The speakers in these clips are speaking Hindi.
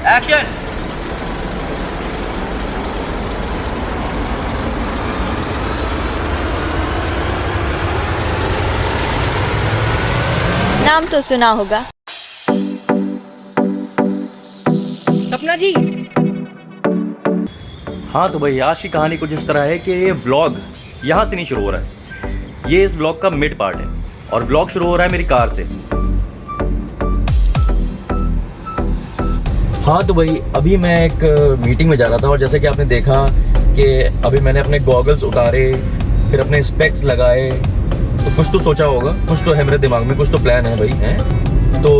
एक्शन। नाम तो सुना होगा। सपना जी। हाँ तो भाई आज की कहानी कुछ इस तरह है कि ये व्लॉग यहाँ से नहीं शुरू हो रहा है, ये इस व्लॉग का मिड पार्ट है और व्लॉग शुरू हो रहा है मेरी कार से। हाँ तो भाई अभी मैं एक मीटिंग में जा रहा था और जैसे कि आपने देखा कि अभी मैंने अपने गॉगल्स उतारे, फिर अपने स्पेक्स लगाए, तो कुछ तो सोचा होगा, कुछ तो है मेरे दिमाग में, कुछ तो प्लान है भाई हैं। तो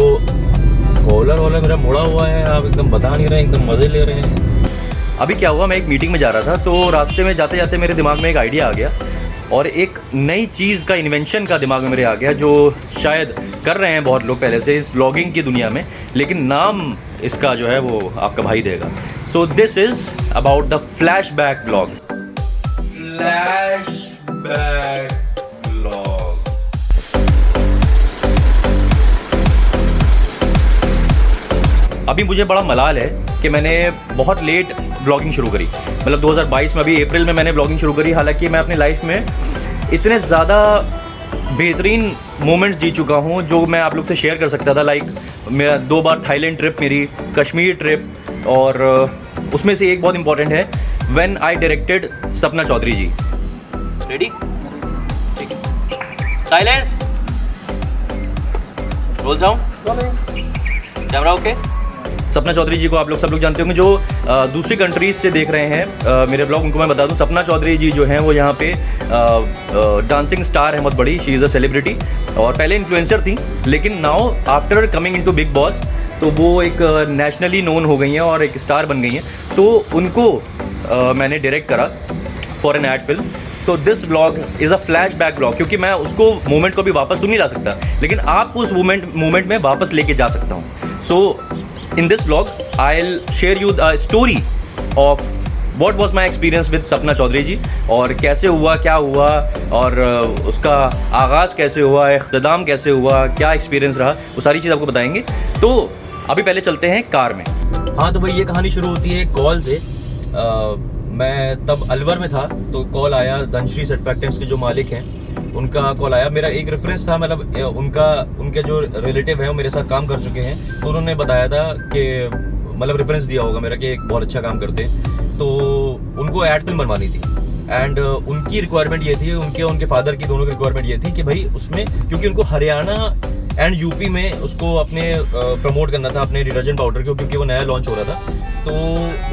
कॉलर वॉलर मेरा मुड़ा हुआ है, आप एकदम बता नहीं रहे, एकदम मज़े ले रहे हैं। अभी क्या हुआ, मैं एक मीटिंग में जा रहा था तो रास्ते में जाते जाते मेरे दिमाग में एक आइडिया आ गया और एक नई चीज़ का इन्वेंशन का दिमाग में मेरे आ गया जो शायद कर रहे हैं बहुत लोग पहले से इस ब्लॉगिंग की दुनिया में, लेकिन नाम इसका जो है वो आपका भाई देगा। So this is about the flashback blog. Flashback blog. अभी मुझे बड़ा मलाल है कि मैंने बहुत लेट ब्लॉगिंग शुरू करी, मतलब 2022 में, अभी अप्रैल में मैंने ब्लॉगिंग शुरू करी। हालांकि मैं अपनी लाइफ में इतने ज़्यादा बेहतरीन मोमेंट्स जी चुका हूँ जो मैं आप लोग से शेयर कर सकता था। लाइक मेरा 2 बार थाईलैंड ट्रिप, मेरी कश्मीर ट्रिप, और उसमें से एक बहुत इंपॉर्टेंट है when I directed Sapna Chaudhary ji. Ready? ठीक है, silence, role sound, camera okay. Sapna Chaudhary जी को आप लोग सब लोग जानते होंगे, जो दूसरी कंट्रीज से देख रहे हैं मेरे ब्लॉग, उनको मैं बता दूं, सपना चौधरी जी जो हैं वो यहाँ पे डांसिंग स्टार है बहुत बड़ी, शी इज़ अ सेलिब्रिटी, और पहले इन्फ्लुएंसर थी, लेकिन now after coming into big boss तो वो एक नेशनली नोन हो गई हैं और एक स्टार बन गई हैं। तो उनको मैंने डायरेक्ट करा फॉर एन एड फिल्म। तो this blog is a flash back blog, क्योंकि मैं उसको मोमेंट को भी वापस तो नहीं ला सकता, लेकिन आपको उस मोमेंट में वापस लेके जा सकता हूँ। सो in this vlog I'll share you the story of what was my experience with Sapna Chaudhary जी, और कैसे हुआ, क्या हुआ, और उसका आगाज़ कैसे हुआ, इख्तिताम कैसे हुआ, क्या एक्सपीरियंस रहा, वो सारी चीज़ आपको बताएंगे। तो अभी पहले चलते हैं कार में। हाँ तो भाई ये कहानी शुरू होती है कॉल से। मैं तब अलवर में था तो कॉल आया, धनश्री सर्फैक्टेंट्स के जो मालिक हैं उनका कॉल आया। मेरा एक रेफरेंस था, मतलब उनके जो रिलेटिव हैं वो मेरे साथ काम कर चुके हैं, तो उन्होंने बताया था कि मतलब रेफरेंस दिया होगा मेरा कि एक बहुत अच्छा काम करते हैं, तो उनको एड फिल्म बनवानी थी। एंड उनकी रिक्वायरमेंट ये थी, उनके फादर की दोनों की रिक्वायरमेंट ये थी कि भाई उसमें, क्योंकि उनको हरियाणा एंड यूपी में उसको अपने प्रमोट करना था अपने डिटर्जेंट पाउडर को, क्योंकि वो नया लॉन्च हो रहा था, तो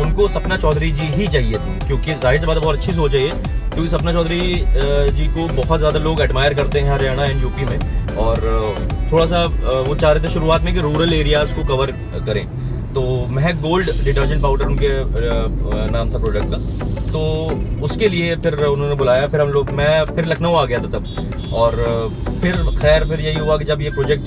उनको सपना चौधरी जी ही चाहिए थी। क्योंकि जाहिर सी बात है बहुत अच्छी सोच है ये, क्योंकि सपना चौधरी जी को बहुत ज़्यादा लोग एडमायर करते हैं हरियाणा एंड यूपी में, और थोड़ा सा वो चाह रहे थे शुरुआत में कि रूरल एरियाज़ को कवर करें। तो महक गोल्ड डिटर्जेंट पाउडर उनके नाम था प्रोडक्ट का, तो उसके लिए फिर उन्होंने बुलाया। फिर मैं फिर लखनऊ आ गया था तब, और फिर यही हुआ कि जब ये प्रोजेक्ट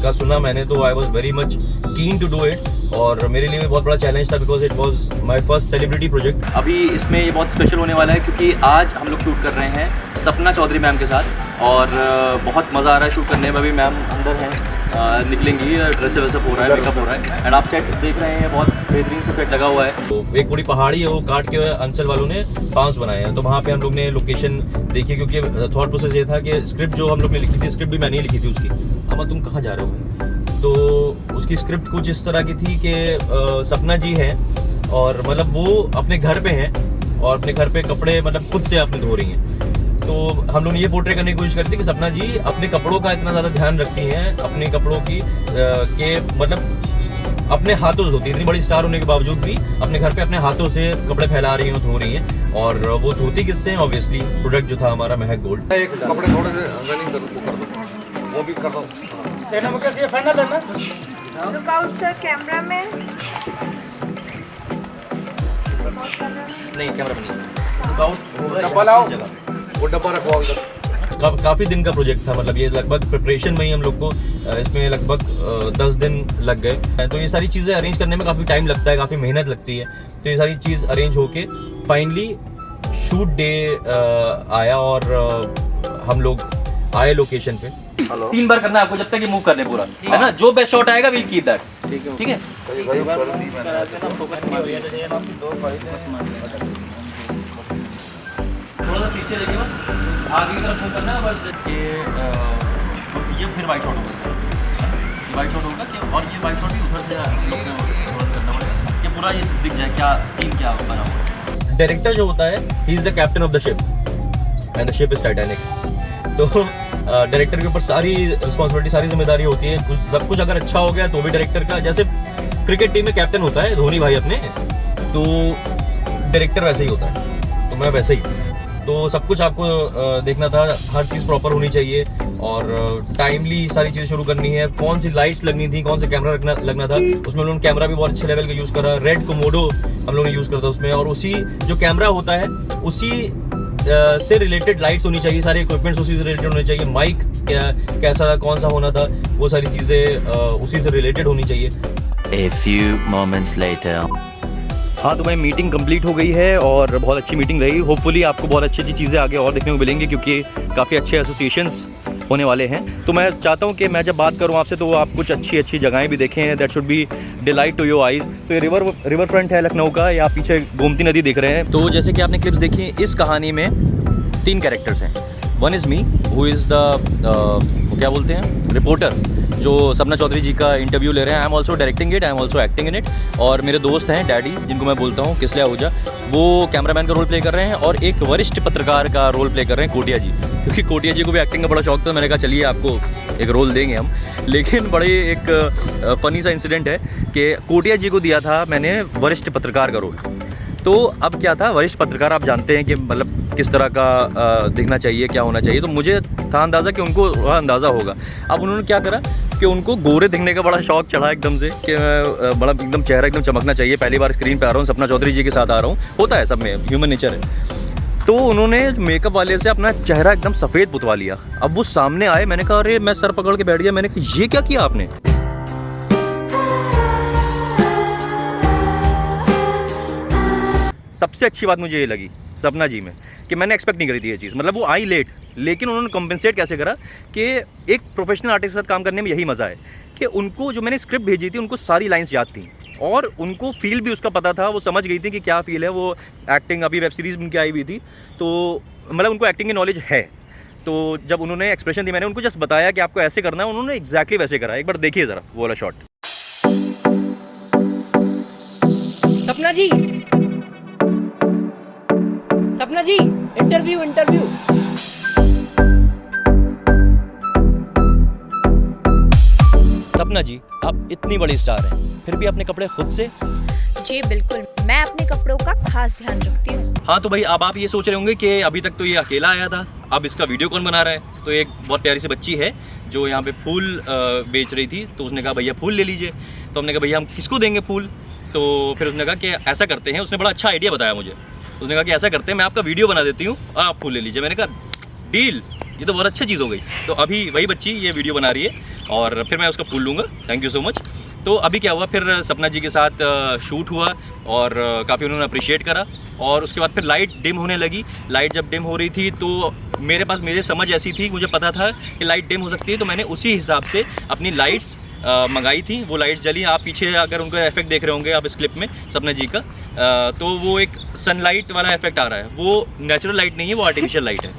का सुना मैंने तो I was very much keen to do it, और मेरे लिए भी बहुत बड़ा चैलेंज था because it was my first celebrity project. अभी इसमें ये बहुत स्पेशल होने वाला है क्योंकि आज हम लोग शूट कर रहे हैं सपना चौधरी मैम के साथ, और बहुत मज़ा आ रहा है शूट करने में। अभी मैम अंदर हैं, निकलेंगी, ड्रेस वेसअप हो रहा है, मेकअप हो रहा है, एंड आप सेट देख रहे हैं, बहुत बेहतरीन सा सेट लगा हुआ है। तो एक पूरी पहाड़ी है, वो काट के अंचल वालों ने बांस बनाए हैं, तो वहाँ पे हम लोग ने लोकेशन देखी, क्योंकि थॉट प्रोसेस ये था कि स्क्रिप्ट जो हम लोग ने लिखी थी, स्क्रिप्ट भी मैंने ही लिखी थी उसकी। अम्मा तुम कहाँ जा रहे हो? तो उसकी स्क्रिप्ट कुछ इस तरह की थी कि सपना जी हैं और मतलब वो अपने घर पे हैं और अपने घर पे कपड़े मतलब खुद से अपने धो रही हैं। तो हम लोग ये पोर्ट्रे करने की कोशिश करती है कि सपना जी अपने कपड़ों का इतना ज़्यादा ध्यान रखती हैं, अपने कपड़ों की के मतलब अपने हाथों से धोती है, इतनी बड़ी स्टार होने के बावजूद भी अपने घर पे अपने हाथों से कपड़े फैला रही हैं, धो रही हैं। और वो धोती किससे हैं? ऑब्वियसली प्रोडक्ट जो था हमारा महक गोल्ड। एक कपड़े थोड़े से रनिंग कर दो, वो भी कर दो। लुक आउट सर, कैमरा में नहीं, कैमरा में नहीं, लुक आउट, डब्बा लाओ, वो डब्बा रखवाओ इधर। काफ़ी दिन का प्रोजेक्ट था, मतलब ये लगभग प्रिपरेशन में ही हम लोग को इसमें लगभग 10 दिन लग गए। तो ये सारी चीज़ें अरेंज करने में काफ़ी टाइम लगता है, काफ़ी मेहनत लगती है। तो ये सारी चीज़ अरेंज होके फाइनली शूट डे आया और हम लोग आए लोकेशन पे। 3 बार करना है आपको जब तक ये मूव करने पूरा, है ना? जो बेस्ट शॉट आएगा वील कीप दैट, ठीक है? थोड़ा सा पीछे देखिए बस, आगे की तरफ फोकस करना है बस। ये फिर वाइट शॉट होगा, ये वाइट शॉट होगा कि, और ये वाइट शॉट भी उधर से थोड़ा करना पड़ेगा कि पूरा ये दिख जाए क्या सीन क्या बना हुआ है। डायरेक्टर जो होता है, he is the captain of the ship and the ship is Titanic. तो डायरेक्टर के ऊपर सारी रिस्पॉन्सिबिलिटी, सारी जिम्मेदारी होती है। कुछ सब कुछ अगर अच्छा हो गया तो भी डायरेक्टर का, जैसे क्रिकेट टीम में कैप्टन होता है धोनी भाई अपने, तो डायरेक्टर वैसे ही होता है, तो मैं वैसे ही। तो सब कुछ आपको देखना था, हर चीज़ प्रॉपर होनी चाहिए और टाइमली सारी चीज़ें शुरू करनी है। कौन सी लाइट्स लगनी थी, कौन सा कैमरा लगना था, उसमें हम लोगों ने कैमरा भी बहुत अच्छे लेवल का यूज़ करा। रेड कोमोडो हम लोगों ने यूज़ करा था उसमें, और उसी जो कैमरा होता है उसी से रिलेटेड लाइट्स होनी चाहिए, सारे इक्विपमेंट्स उसी से रिलेटेड होने चाहिए। माइक कैसा कौन सा होना था, वो सारी चीज़ें उसी से रिलेटेड होनी चाहिए। A few moments later. हाँ, तो भाई मीटिंग कंप्लीट हो गई है और बहुत अच्छी मीटिंग रही। होपफुली आपको बहुत अच्छी अच्छी चीज़ें आगे और देखने को मिलेंगी, क्योंकि काफ़ी अच्छे एसोसिएशंस होने वाले हैं। तो मैं चाहता हूँ कि मैं जब बात करूँ आपसे तो आप कुछ अच्छी अच्छी जगहें भी देखें, that should be delight to your eyes. तो ये रिवर फ्रंट है लखनऊ का, या पीछे गोमती नदी देख रहे हैं। तो जैसे कि आपने क्लिप्स देखी, इस कहानी में 3 कैरेक्टर्स हैं। One is me, who is the क्या बोलते हैं, रिपोर्टर, जो सपना चौधरी जी का इंटरव्यू ले रहे हैं। I am also directing it, I am also acting in it. और मेरे दोस्त हैं डैडी, जिनको मैं बोलता हूँ किसलिया आहूजा, वो कैमरामैन का रोल प्ले कर रहे हैं, और एक वरिष्ठ पत्रकार का रोल प्ले कर रहे हैं कोटिया जी, क्योंकि कोटिया जी को भी एक्टिंग का बड़ा शौक था। मैंने कहा चलिए आपको एक रोल देंगे हम। लेकिन बड़े एक फ़नी सा इंसिडेंट है कि कोटिया जी को दिया था मैंने वरिष्ठ पत्रकार का रोल। तो अब क्या था, वरिष्ठ पत्रकार आप जानते हैं कि मतलब किस तरह का दिखना चाहिए, क्या होना चाहिए। तो मुझे था अंदाज़ा कि उनको अंदाज़ा होगा। अब उन्होंने क्या करा कि उनको गोरे दिखने का बड़ा शौक चढ़ा एकदम से, कि बड़ा एकदम चेहरा एकदम चमकना चाहिए। पहली बार स्क्रीन पे आ रहा हूँ, सपना चौधरी जी के साथ आ रहा हूँ, होता है सब में, ह्यूमन नेचर है। तो उन्होंने मेकअप वाले से अपना चेहरा एकदम सफ़ेद पुतवा लिया। अब वो सामने आए, मैंने कहा अरे, मैं सर पकड़ के बैठ गया। मैंने कहा ये क्या किया आपने? सबसे अच्छी बात मुझे ये लगी सपना जी में कि मैंने एक्सपेक्ट नहीं करी थी ये चीज़। मतलब वो आई लेट, लेकिन उन्होंने कॉम्पेंसेट कैसे करा कि एक प्रोफेशनल आर्टिस्ट के साथ काम करने में यही मज़ा है कि उनको, जो मैंने स्क्रिप्ट भेजी थी, उनको सारी लाइंस याद थी और उनको फील भी उसका पता था। वो समझ गई थी कि क्या फील है। वो एक्टिंग, अभी वेब सीरीज़ उनकी आई हुई थी, तो मतलब उनको एक्टिंग की नॉलेज है। तो जब उन्होंने एक्सप्रेशन दी, मैंने उनको जस्ट बताया कि आपको ऐसे करना है, उन्होंने एग्जैक्टली वैसे करा। एक बार देखिए ज़रा वो वाला शॉट। सपना जी, सपना जी, इंटरव्यू। सपना जी, आप इतनी बड़ी स्टार हैं, फिर भी अपने कपड़े खुद से? जी बिल्कुल, मैं अपने कपड़ों का खास ध्यान रखती हूँ। हाँ, तो भाई अब आप ये सोच रहे होंगे कि अभी तक तो ये अकेला आया था, अब इसका वीडियो कौन बना रहा है। तो एक बहुत प्यारी सी बच्ची है जो यहाँ पे फूल बेच रही थी, तो उसने कहा भैया फूल ले लीजिए। तो हमने कहा भैया हम किसको देंगे फूल? तो फिर उसने कहा कि ऐसा करते हैं, उसने बड़ा अच्छा आइडिया बताया मुझे। उसने कहा कि ऐसा करते हैं, मैं आपका वीडियो बना देती हूँ, आप फूल ले लीजिए। मैंने कहा डील, ये तो बहुत अच्छी चीज़ हो गई। तो अभी वही बच्ची ये वीडियो बना रही है और फिर मैं उसका फूल लूँगा। Thank you so much. तो अभी क्या हुआ, फिर सपना जी के साथ शूट हुआ और काफ़ी उन्होंने अप्रिशिएट करा। और उसके बाद फिर लाइट डिम होने लगी। लाइट जब डिम हो रही थी तो मेरे पास, मेरी समझ ऐसी थी, मुझे पता था कि लाइट डिम हो सकती है, तो मैंने उसी हिसाब से अपनी लाइट्स मंगाई थी। वो लाइट्स जली। आप पीछे अगर उनका इफेक्ट देख रहे होंगे आप इस क्लिप में सपना जी का, तो वो एक सनलाइट वाला इफेक्ट आ रहा है। वो नेचुरल लाइट नहीं है, वो आर्टिफिशियल लाइट है।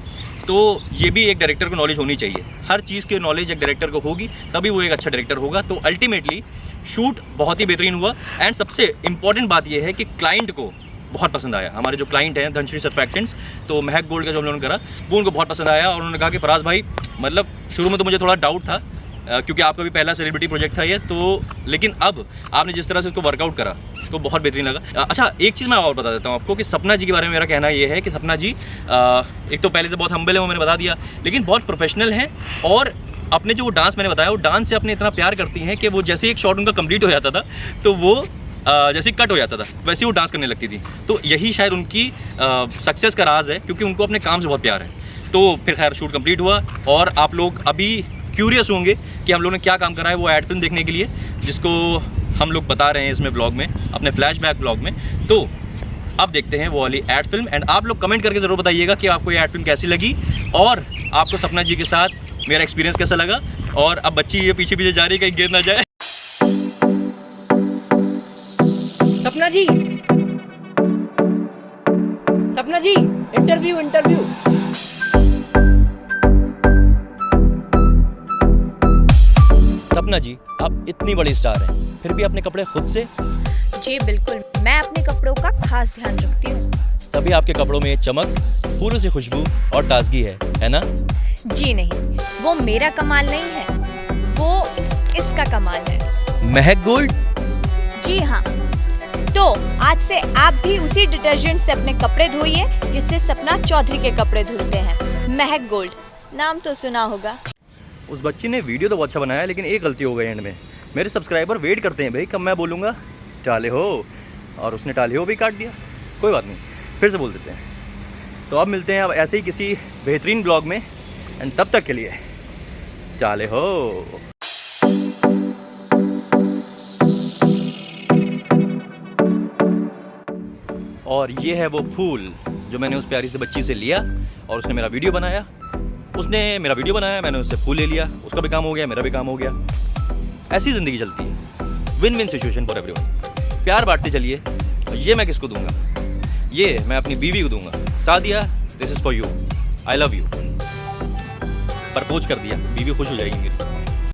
तो ये भी एक डायरेक्टर को नॉलेज होनी चाहिए। हर चीज़ की नॉलेज एक डायरेक्टर को होगी, तभी वो एक अच्छा डायरेक्टर होगा। तो अल्टीमेटली शूट बहुत ही बेहतरीन हुआ। एंड सबसे इंपॉर्टेंट बात ये है कि क्लाइंट को बहुत पसंद आया। हमारे जो क्लाइंट हैं धनश्री सर्फैक्टेंट्स, तो महक गोल्ड का जो हम लोगों ने करा, वो उनको बहुत पसंद आया। और उन्होंने कहा कि फराज भाई, मतलब शुरू में तो मुझे थोड़ा डाउट था, क्योंकि आपका भी पहला सेलिब्रिटी प्रोजेक्ट था ये, तो लेकिन अब आपने जिस तरह से उसको वर्कआउट करा तो बहुत बेहतरीन लगा। अच्छा, एक चीज़ मैं और बता देता हूँ आपको कि सपना जी के बारे में मेरा कहना ये है कि सपना जी एक तो पहले से बहुत हम्बल है, वो मैंने बता दिया, लेकिन बहुत प्रोफेशनल हैं। और अपने जो वो डांस मैंने बताया, वो डांस से अपने इतना प्यार करती हैं कि वो जैसे एक शॉट उनका कंप्लीट हो जाता था तो वो जैसे कट हो जाता था वैसे वो डांस करने लगती थी। तो यही शायद उनकी सक्सेस का राज है, क्योंकि उनको अपने काम से बहुत प्यार है। तो फिर खैर शूट कंप्लीट हुआ और आप लोग अभी क्यूरियस होंगे कि हम लोगों ने क्या काम करा है, वो एड फिल्म देखने के लिए, जिसको हम लोग बता रहे हैं इसमें ब्लॉग में, अपने फ्लैशबैक ब्लॉग में। तो अब देखते हैं वो वाली एड फिल्म। एंड आप लोग कमेंट करके ज़रूर बताइएगा कि आपको ये एड फिल्म कैसी लगी और आपको सपना जी के साथ मेरा एक्सपीरियंस कैसा लगा। और अब बच्ची ये पीछे पीछे जा रही है, कहीं गिर ना जाए। सपना जी, सपना जी, इंटरव्यू इंटरव्यू। सपना जी, आप इतनी बड़ी स्टार हैं, फिर भी अपने कपड़े खुद से? जी बिल्कुल, मैं अपने कपड़ों का खास ध्यान रखती हूँ। तभी आपके कपड़ों में चमक, फूलों से खुशबू और ताजगी है ना? जी नहीं, वो मेरा कमाल नहीं है, वो इसका कमाल है। महक गोल्ड? जी हाँ, तो आज से आप भी उसी डिटर्जेंट से अपने कपड़े धोइए जिससे सपना चौधरी के कपड़े धुलते हैं। महक गोल्ड, नाम तो सुना होगा। उस बच्ची ने वीडियो तो बहुत अच्छा बनाया, लेकिन एक गलती हो गई एंड में। मेरे सब्सक्राइबर वेट करते हैं भाई, कब मैं बोलूँगा टाले हो, और उसने टाले हो भी काट दिया। कोई बात नहीं, फिर से बोल देते हैं। तो अब मिलते हैं अब ऐसे ही किसी बेहतरीन ब्लॉग में, एंड तब तक के लिए टाले हो। और ये है वो फूल जो मैंने उस प्यारी सी बच्ची से लिया, और उसने मेरा वीडियो बनाया। उसने मेरा वीडियो बनाया, मैंने उससे फूल ले लिया, उसका भी काम हो गया, मेरा भी काम हो गया। ऐसी ज़िंदगी चलती है, win win situation for everyone. प्यार बांटते चलिए। ये मैं किसको दूंगा? ये मैं अपनी बीवी को दूंगा। Sadia, this is for you, I love you. Propose कर दिया, बीवी खुश हो जाएगी मेरी।